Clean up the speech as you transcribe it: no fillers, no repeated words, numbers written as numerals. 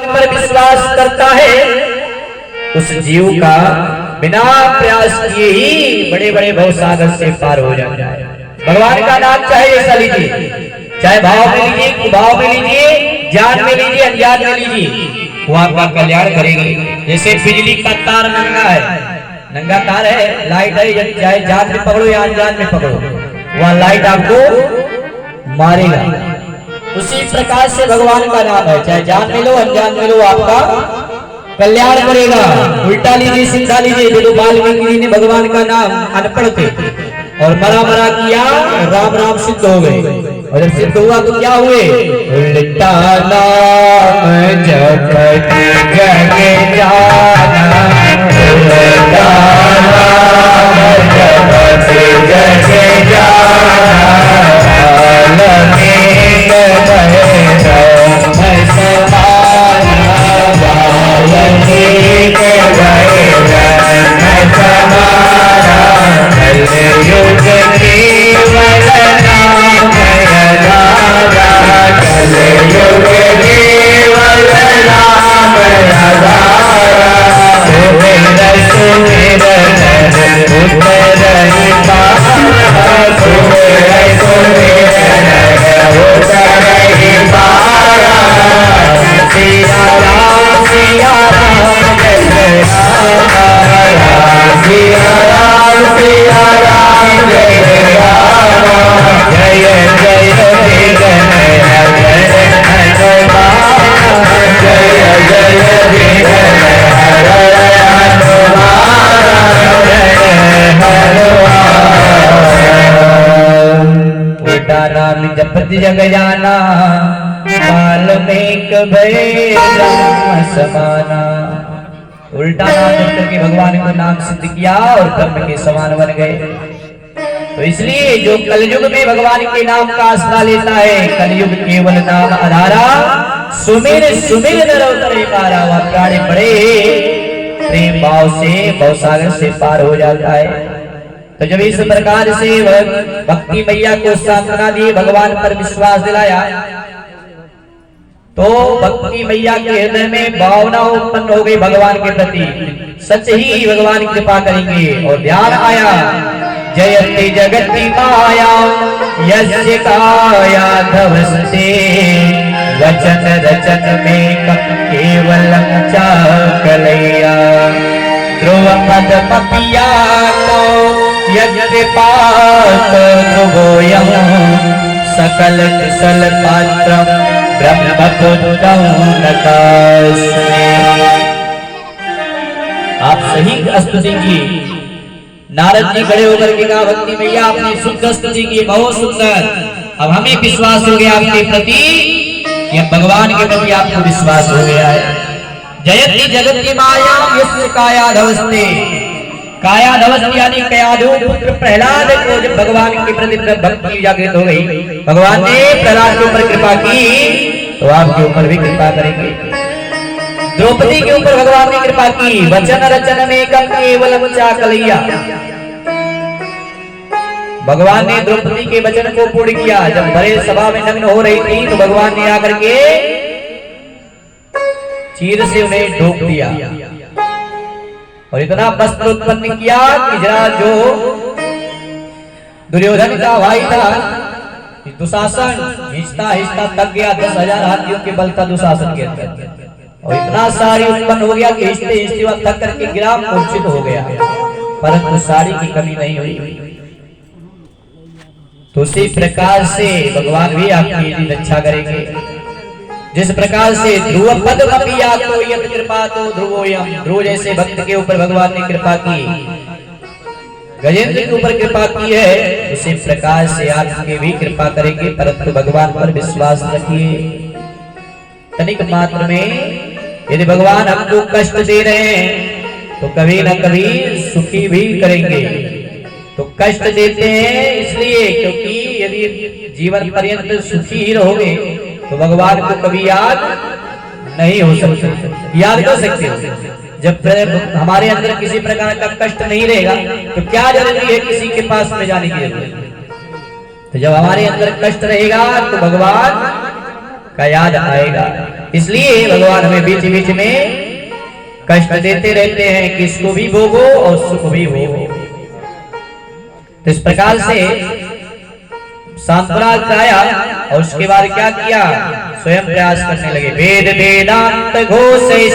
पर विश्वास करता है उस जीव का बिना प्रयास किए ही बड़े बड़े भवसागर से पार हो जाता है। भगवान का नाम चाहे ऐसा लीजिए, चाहे भाव में लीजिए, कुभाव में लीजिए, ज्ञान में लीजिए, अज्ञान में लीजिए, वो आपका कल्याण करेंगे। जैसे बिजली का तार नंगा है, नंगा तार है, लाइट है, चाहे जान में पकड़ो या अनजान में पकड़ो, वह लाइट आपको मारेगा। उसी प्रकार से भगवान का नाम है, चाहे जान में लो अनजान में लो, आपका कल्याण करेगा। उल्टा लीजिए सीधा लीजिए। देखो वाल्मीकि जी ने भगवान का नाम अनपढ़ थे और मरा किया, राम राम सिद्ध हो गए। और जब सिद्ध हुआ तो क्या हुए? उल्टा नाम जपति जग जाना, उल्टा नाम जपति जग जाना, जपति जग जाना, वाल्मीकि भय राम समाना। उल्टा नाम जप करके भगवान को नाम सिद्ध किया और ब्रह्म के समान बन गए। तो इसलिए जो कलयुग में भगवान के नाम का आसरा लेता है, कलयुग केवल नाम आधारा, सुमिर सुमिर नर उतरे पारा, वह प्राणी बड़े प्रेम भाव से भवसागर से पार हो जाता है। तो जब इस प्रकार से भक्ति मैया को सांत्वना दी, भगवान पर विश्वास दिलाया, तो भक्ति मैया के हृदय में भावना उत्पन्न हो गई भगवान के प्रति, सच ही भगवान कृपा करेंगे। और ध्यान आया, जयति जगति माया यस्य काया धवस्ते, वचन रचन में कम केवलम चाकलैया, ध्रुव पद पपिया यज्ञपात ध्रुवोऽयं, सकल कुशल पात्रं ब्रह्मपुत्रं नकास्मि। आप सही स्तुति की। नारद जी खड़े होकर के कहा, भक्ति मैया आपने शुद्ध स्तुति की, बहुत सुंदर। अब हमें विश्वास हो गया आपके प्रति, कि भगवान के प्रति आपको विश्वास हो गया है। जयति जगति माया यस्य काया धवस्ते, काया धवस्ते यानी कयाधु पुत्र प्रहलाद को जब भगवान के प्रति भक्ति जागृत हो गई, भगवान ने प्रहलाद के ऊपर कृपा की, तो आपके ऊपर भी कृपा करेंगे। द्रौपदी के ऊपर भगवान ने कृपा की, वचन रचन में कम केवलम चाकलैया, भगवान ने द्रौपदी के वचन को पूर्ण किया। जब बड़े सभा में नग्न हो रही थी तो भगवान ने आकर के चीर से उन्हें ढोक दिया और इतना वस्त्र उत्पन्न किया कि जरा जो दुर्योधन का भाई था दुशासन, हिंसता हिंसता थक गया। 10,000 हाथियों के बल था दुशासन के अंदर, और इतना सारी उत्पन्न हो गया कि हिंसते हिंसते वह थक करके गिरा, मूर्छित हो गया, परंतु साड़ी की कमी नहीं हुई। तो उसी प्रकार से भगवान भी आपकी रक्षा करेंगे। जिस प्रकार से ध्रुव पद कपिया को यत कृपा तो ध्रुवोऽयं, ध्रुव जैसे भक्त के ऊपर भगवान ने कृपा की, गजेंद्र के ऊपर कृपा की है, उसी प्रकार से आपके भी कृपा करेंगे। परंतु भगवान पर विश्वास रखिए। तनिक मात्र में यदि भगवान हमको कष्ट दे रहे हैं तो कभी न कभी सुखी भी करेंगे। तो कष्ट देते हैं इसलिए क्योंकि यदि जीवन पर्यंत सुखी ही रहोगे तो भगवान को कभी याद नहीं हो सकते, याद कर सकते हो। जब हमारे अंदर किसी प्रकार का कष्ट नहीं रहेगा तो क्या जरूरी है किसी के पास में जाने की जरूरत। तो जब हमारे अंदर कष्ट रहेगा तो भगवान का याद आएगा। इसलिए भगवान हमें बीच बीच में कष्ट देते रहते हैं कि इसको भी भोगो और सुख भी भोगो। तो इस प्रकार से सांत्वना गाया और उसके बाद क्या किया, स्वयं प्रयास करने लगे। वेद वेदांत घोष